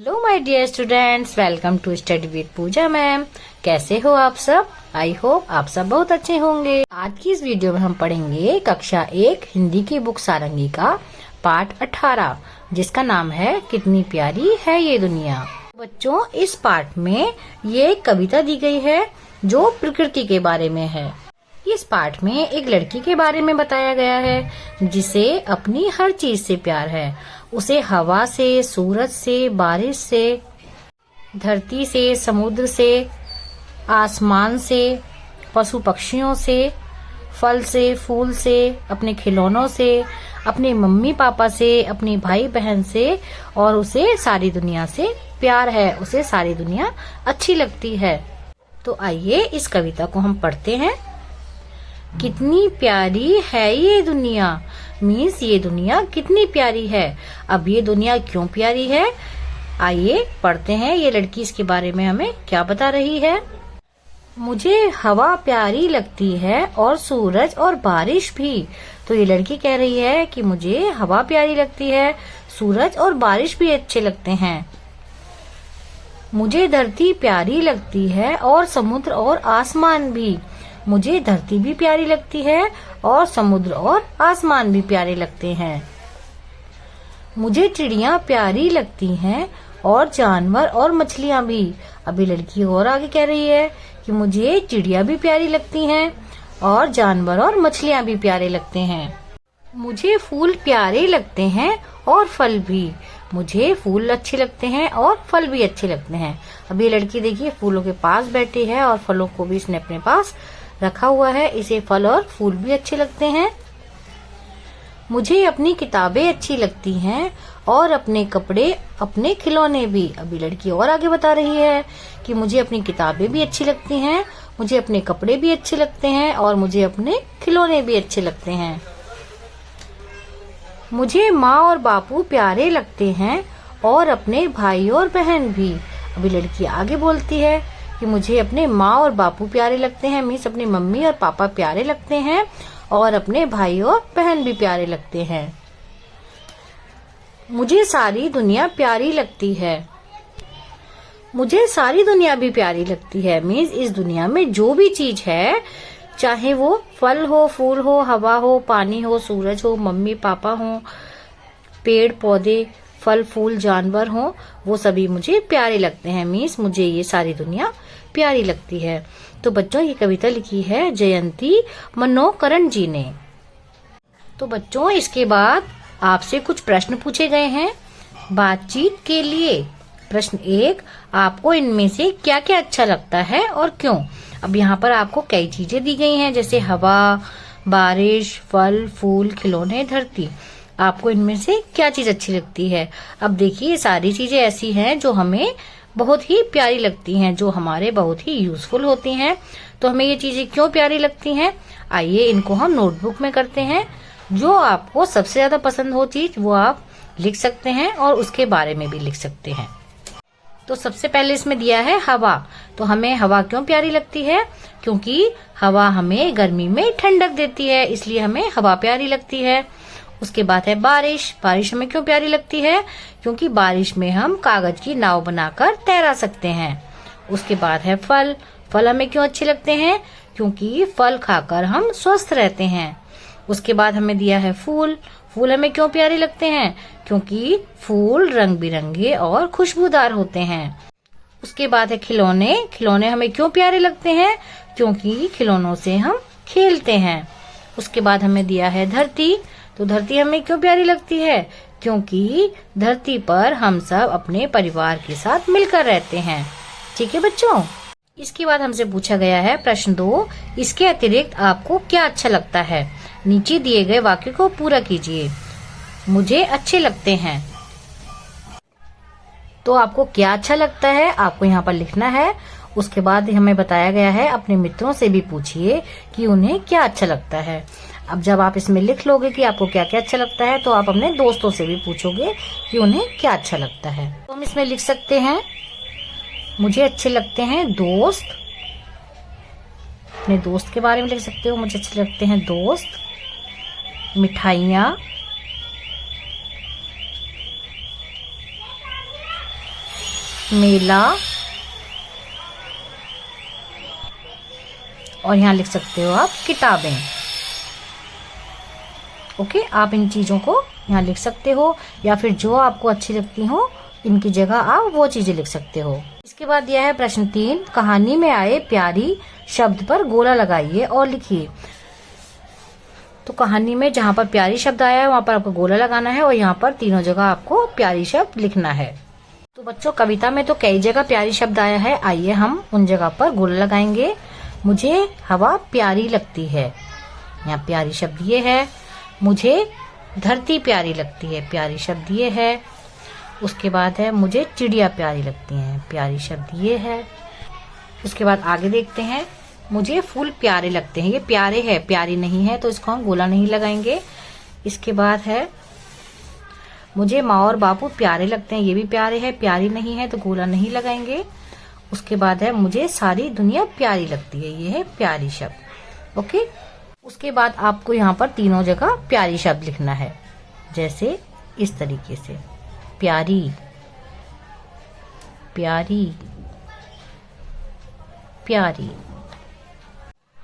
Hello my dear students, welcome to study with Pooja ma'am. कैसे हो आप सब? आई होप आप सब बहुत अच्छे होंगे। आज की इस वीडियो में हम पढ़ेंगे कक्षा 1 हिंदी की बुक सारंगी का पाठ 18, जिसका नाम है कितनी प्यारी है ये दुनिया। बच्चों, इस पाठ में ये एक कविता दी गई है जो प्रकृति के बारे में है। इस पाठ में एक लड़की के बारे में बताया गया है जिसे अपनी हर चीज से प्यार है। उसे हवा से, सूरज से, बारिश से, धरती से, समुद्र से, आसमान से, पशु पक्षियों से, फल से, फूल से, अपने खिलौनों से, अपने मम्मी पापा से, अपने भाई बहन से, और उसे सारी दुनिया से प्यार है। उसे सारी दुनिया अच्छी लगती है। तो आइए इस कविता को हम पढ़ते हैं। कितनी प्यारी है ये दुनिया, मीन्स ये दुनिया कितनी प्यारी है। अब ये दुनिया क्यों प्यारी है, आइए पढ़ते हैं। ये लड़की इसके बारे में हमें क्या बता रही है। मुझे हवा प्यारी लगती है और सूरज और बारिश भी। तो ये लड़की कह रही है कि मुझे हवा प्यारी लगती है, सूरज और बारिश भी अच्छे लगते हैं। मुझे धरती प्यारी लगती है और समुद्र और आसमान भी। मुझे धरती भी प्यारी लगती है और समुद्र और आसमान भी प्यारे लगते हैं। मुझे चिड़िया प्यारी लगती हैं और जानवर और मछलियाँ भी। अभी लड़की और आगे कह रही है कि मुझे चिड़िया भी प्यारी लगती हैं और जानवर और मछलियाँ भी प्यारे लगते हैं। मुझे फूल प्यारे लगते हैं और फल भी। मुझे फूल अच्छे लगते हैं और फल भी अच्छे लगते हैं। अभी लड़की देखिए फूलों के पास बैठी है और फलों को भी इसने अपने पास रखा हुआ है। इसे फल और फूल भी अच्छे लगते हैं। मुझे अपनी किताबें अच्छी लगती हैं और अपने कपड़े, अपने खिलौने भी। अभी लड़की और आगे बता रही है कि मुझे अपनी किताबें भी अच्छी लगती हैं, मुझे अपने कपड़े भी अच्छे लगते हैं और मुझे अपने खिलौने भी अच्छे लगते हैं। मुझे माँ और बापू प्यारे लगते हैं और अपने भाई और बहन भी। अभी लड़की आगे बोलती है कि मुझे अपने माँ और बापू प्यारे लगते हैं, मीन्स अपने मम्मी और पापा प्यारे लगते हैं और अपने भाई और बहन भी प्यारे लगते हैं। मुझे सारी दुनिया प्यारी लगती है। मुझे सारी दुनिया भी प्यारी लगती है, मीन्स इस दुनिया में जो भी चीज है, चाहे वो फल हो, फूल हो, हवा हो, पानी हो, सूरज हो, मम्मी पापा हो, पेड़ पौधे, फल फूल, जानवर हो, वो सभी मुझे प्यारे लगते हैं। मीन्स मुझे ये सारी दुनिया प्यारी लगती है। तो बच्चों, ये कविता लिखी है जयंती मनोकरण जी ने। तो बच्चों, इसके बाद आपसे कुछ प्रश्न पूछे गए हैं बातचीत के लिए। प्रश्न 1, आपको इनमें से क्या क्या अच्छा लगता है और क्यों। अब यहाँ पर आपको कई चीजें दी गई हैं, जैसे हवा, बारिश, फल फूल, खिलौने, धरती। आपको इनमें से क्या चीज अच्छी लगती है। अब देखिए, ये सारी चीजें ऐसी हैं जो हमें बहुत ही प्यारी लगती हैं, जो हमारे बहुत ही यूजफुल होती हैं। तो हमें ये चीजें क्यों प्यारी लगती हैं, आइए इनको हम नोटबुक में करते हैं। जो आपको सबसे ज्यादा पसंद हो चीज, वो आप लिख सकते हैं और उसके बारे में भी लिख सकते हैं। तो सबसे पहले इसमें दिया है हवा। तो हमें हवा क्यों प्यारी लगती है, क्योंकि हवा हमें गर्मी में ठंडक देती है, इसलिए हमें हवा प्यारी लगती है। उसके बाद है बारिश। बारिश हमें क्यों प्यारी लगती है, क्योंकि बारिश में हम कागज की नाव बनाकर तैरा सकते हैं। उसके बाद है फल। फल हमें क्यों अच्छे लगते हैं, क्योंकि फल खाकर हम स्वस्थ रहते हैं। उसके बाद हमें दिया है फूल। फूल हमें क्यों प्यारे लगते हैं, क्योंकि फूल रंग बिरंगे और खुशबूदार होते हैं। उसके बाद है खिलौने। खिलौने हमें क्यों प्यारे लगते हैं, क्योंकि खिलौनों से हम खेलते हैं। उसके बाद हमें दिया है धरती। तो धरती हमें क्यों प्यारी लगती है, क्योंकि धरती पर हम सब अपने परिवार के साथ मिलकर रहते हैं। ठीक है बच्चों। इसके बाद हमसे पूछा गया है प्रश्न 2, इसके अतिरिक्त आपको क्या अच्छा लगता है। नीचे दिए गए वाक्य को पूरा कीजिए। मुझे अच्छे लगते हैं। तो आपको क्या अच्छा लगता है, आपको यहाँ पर लिखना है। उसके बाद हमें बताया गया है अपने मित्रों से भी पूछिए कि उन्हें क्या अच्छा लगता है। अब जब आप इसमें लिख लोगे कि आपको क्या क्या अच्छा लगता है, तो आप अपने दोस्तों से भी पूछोगे कि उन्हें क्या अच्छा लगता है। तो हम इसमें लिख सकते हैं, मुझे अच्छे लगते हैं दोस्त। अपने दोस्त के बारे में लिख सकते हो, मुझे अच्छे लगते हैं दोस्त, मिठाइयाँ, मेला, और यहाँ लिख सकते हो आप किताबें। ओके, आप इन चीजों को यहाँ लिख सकते हो, या फिर जो आपको अच्छी लगती हो इनकी जगह आप वो चीजें लिख सकते हो। इसके बाद यह है प्रश्न 3, कहानी में आए प्यारी शब्द पर गोला लगाइए और लिखिए। तो कहानी में जहाँ पर प्यारी शब्द आया है वहाँ पर आपको गोला लगाना है और यहाँ पर तीनों जगह आपको प्यारी शब्द लिखना है। तो बच्चों, कविता में तो कई जगह प्यारी शब्द आया है, आइए हम उन जगह पर गोला लगाएंगे। मुझे हवा प्यारी लगती है, यहाँ प्यारी शब्द ये है। मुझे धरती प्यारी लगती है, प्यारी शब्द ये है। उसके बाद है मुझे चिड़िया प्यारी लगती हैं, प्यारी शब्द ये है। उसके बाद आगे देखते हैं, मुझे फूल प्यारे लगते हैं, ये प्यारे है, प्यारी नहीं है, तो इसको हम गोला नहीं लगाएंगे। इसके बाद है मुझे माँ और बापू प्यारे लगते हैं, ये भी प्यारे है, प्यारी नहीं है, तो गोला नहीं लगाएंगे। उसके बाद है मुझे सारी दुनिया प्यारी लगती है, ये है प्यारी शब्द। ओके, उसके बाद आपको यहाँ पर तीनों जगह प्यारी शब्द लिखना है, जैसे इस तरीके से, प्यारी, प्यारी, प्यारी।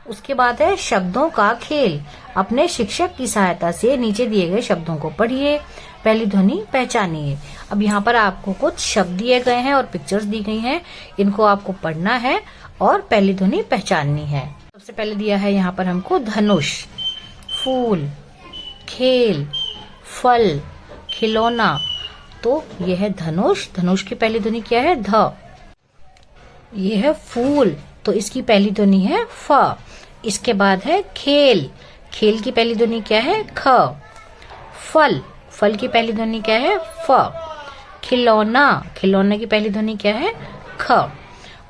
उसके बाद है शब्दों का खेल। अपने शिक्षक की सहायता से नीचे दिए गए शब्दों को पढ़िए, पहली ध्वनि पहचानिए। अब यहाँ पर आपको कुछ शब्द दिए गए हैं और पिक्चर्स दी गई हैं, इनको आपको पढ़ना है और पहली ध्वनि पहचाननी है। सबसे पहले दिया है यहाँ पर हमको धनुष, फूल, खेल, फल, खिलौना। तो यह है धनुष, धनुष की पहली ध्वनि क्या है? ध। यह है फूल, तो इसकी पहली ध्वनि है फ। इसके बाद है खेल, खेल की पहली ध्वनि क्या है? ख। फल, फल की पहली ध्वनि क्या है? फ। खिलौना, खिलौने की पहली ध्वनि क्या है? ख।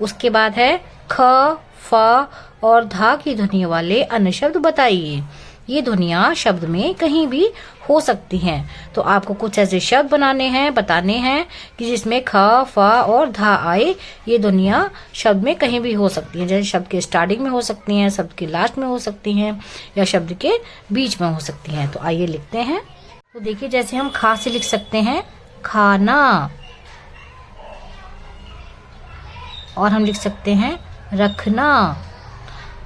उसके बाद है ख, फ और धा की ध्वनि वाले अन्य शब्द बताइए। ये ध्वनियां शब्द में कहीं भी हो सकती हैं, तो आपको कुछ ऐसे शब्द बनाने हैं, बताने हैं कि जिसमें ख, फ और धा आए। ये ध्वनियां शब्द में कहीं भी हो सकती हैं, जैसे शब्द के स्टार्टिंग में हो सकती हैं, शब्द के लास्ट में हो सकती हैं, या शब्द के बीच में हो सकती हैं। तो आइए लिखते हैं। तो देखिए, जैसे हम खा से लिख सकते हैं खाना, और हम लिख सकते हैं रखना।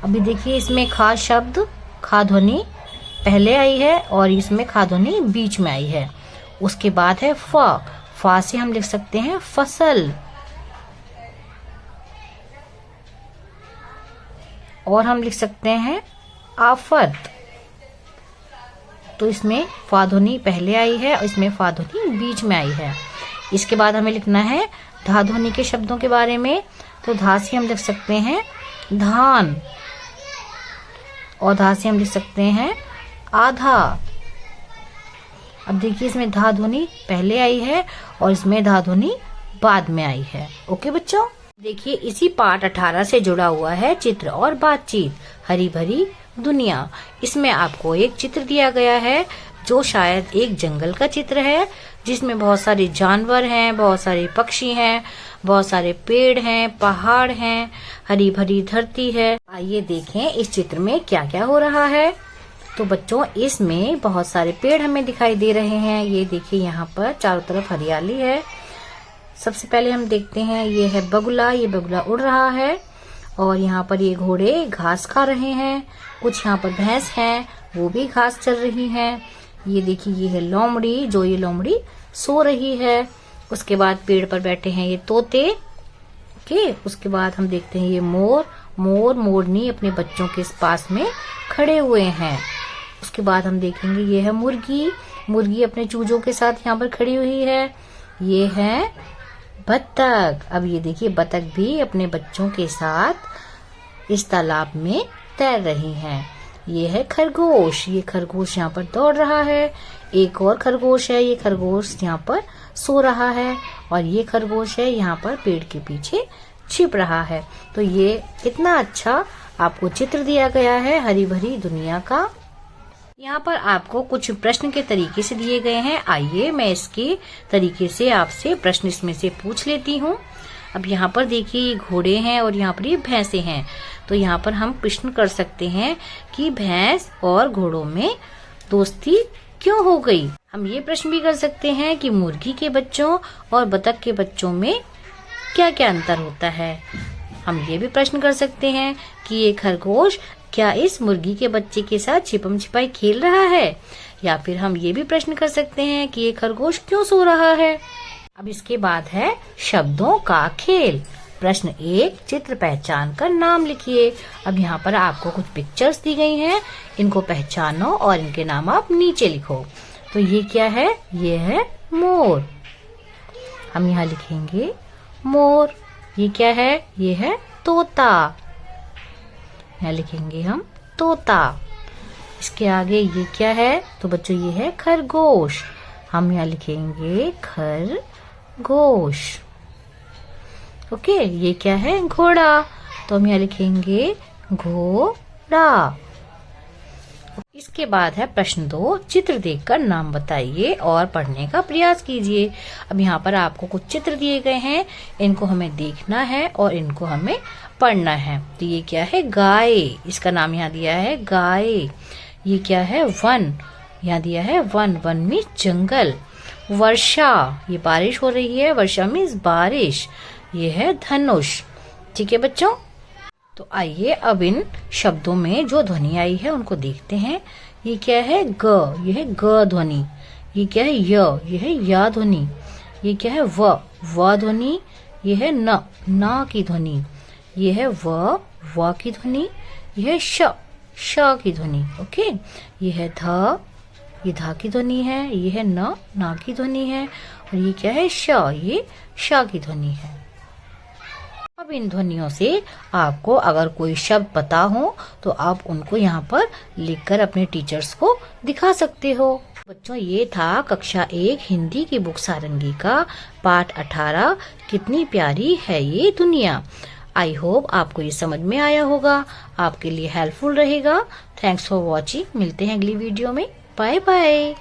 अभी देखिए, इसमें खा शब्द, खा ध्वनि पहले आई है और इसमें खा ध्वनि बीच में आई है। उसके बाद है फ, फा से हम लिख सकते हैं फसल, और हम लिख सकते हैं आफत। तो इसमें फा ध्वनि पहले आई है और इसमें फा ध्वनि बीच में आई है। इसके बाद हमें लिखना है धा ध्वनि के शब्दों के बारे में। तो धा से हम लिख सकते हैं धान, और धा से हम लिख सकते हैं आधा। अब देखिए, इसमें धा ध्वनि पहले आई है और इसमें धा ध्वनि बाद में आई है। ओके बच्चों, देखिए इसी पाठ 18 से जुड़ा हुआ है चित्र और बातचीत, हरी भरी दुनिया। इसमें आपको एक चित्र दिया गया है जो शायद एक जंगल का चित्र है, जिसमें बहुत सारे जानवर हैं, बहुत सारे पक्षी हैं, बहुत सारे पेड़ हैं, पहाड़ हैं, हरी भरी धरती है। आइए देखें इस चित्र में क्या क्या हो रहा है। तो बच्चों, इसमें बहुत सारे पेड़ हमें दिखाई दे रहे हैं। ये देखिए, यहाँ पर चारों तरफ हरियाली है। सबसे पहले हम देखते हैं, ये है बगुला, ये बगुला उड़ रहा है, और यहाँ पर ये घोड़े घास खा रहे हैं। कुछ यहाँ पर भैंस हैं, वो भी घास चर रही हैं। ये देखिए, ये है लोमड़ी, जो ये लोमड़ी सो रही है। उसके बाद पेड़ पर बैठे हैं ये तोते। ओके, उसके बाद हम देखते हैं ये मोर, मोरनी अपने बच्चों के पास में खड़े हुए हैं। उसके बाद हम देखेंगे ये है मुर्गी अपने चूजों के साथ यहाँ पर खड़ी हुई है। ये है बत्तख। अब ये देखिए, बत्तख भी अपने बच्चों के साथ इस तालाब में तैर रही हैं। ये है खरगोश, ये खरगोश यहाँ पर दौड़ रहा है। एक और खरगोश है, ये खरगोश यहाँ पर सो रहा है, और ये खरगोश है यहाँ पर पेड़ के पीछे छिप रहा है। तो ये कितना अच्छा आपको चित्र दिया गया है हरी भरी दुनिया का। यहाँ पर आपको कुछ प्रश्न के तरीके से दिए गए हैं। आइए मैं इसके तरीके से आपसे प्रश्न इसमें से पूछ लेती हूँ। अब यहाँ पर देखिए, ये घोड़े हैं और यहाँ पर ये भैंसे हैं। तो यहाँ पर हम प्रश्न कर सकते हैं कि भैंस और घोड़ों में दोस्ती क्यों हो गई। हम ये प्रश्न भी कर सकते हैं कि मुर्गी के बच्चों और बतख के बच्चों में क्या क्या अंतर होता है। हम ये भी प्रश्न कर सकते हैं कि ये खरगोश क्या इस मुर्गी के बच्चे के साथ छिपम छिपाई खेल रहा है, या फिर हम ये भी प्रश्न कर सकते हैं कि ये खरगोश क्यों सो रहा है। अब इसके बाद है शब्दों का खेल। प्रश्न 1, चित्र पहचान कर नाम लिखिए। अब यहाँ पर आपको कुछ पिक्चर्स दी गई हैं, इनको पहचानो और इनके नाम आप नीचे लिखो। तो ये क्या है, ये है मोर। हम यहाँ लिखेंगे मोर। ये क्या है, ये है तोता। यहाँ लिखेंगे हम तोता। इसके आगे ये क्या है, तो बच्चों ये है खरगोश। हम यहाँ लिखेंगे खरगोश। ओके, ये क्या है, घोड़ा। तो हम यहाँ लिखेंगे घोड़ा। इसके बाद है प्रश्न 2, चित्र देखकर नाम बताइए और पढ़ने का प्रयास कीजिए। अब यहाँ पर आपको कुछ चित्र दिए गए हैं, इनको हमें देखना है और इनको हमें पढ़ना है। तो ये क्या है, गाय। इसका नाम यहाँ दिया है गाय। ये क्या है, वन। यहाँ दिया है वन। वन मीन्स जंगल। वर्षा, ये बारिश हो रही है, वर्षा मीन्स बारिश। ये है धनुष। ठीक है बच्चों, तो आइए अब इन शब्दों में जो ध्वनि आई है उनको देखते हैं। ये क्या है, ग। ये है ग ध्वनि। ये क्या है, य। ये है या ध्वनि। ये क्या है, व ध्वनि। ये है न की ध्वनि। ये है व की ध्वनि। ये है श की ध्वनि। ओके, ये है ध, ये धा की ध्वनि है। ये है न की ध्वनि है। और ये क्या है, श, ये श की ध्वनि है। अब इन ध्वनियों से आपको अगर कोई शब्द पता हो तो आप उनको यहाँ पर लिखकर अपने टीचर्स को दिखा सकते हो। बच्चों, ये था कक्षा 1 हिंदी की बुक सारंगी का पाठ 18, कितनी प्यारी है ये दुनिया। आई होप आपको ये समझ में आया होगा, आपके लिए हेल्पफुल रहेगा। Thanks for watching. मिलते हैं अगली वीडियो में। Bye bye.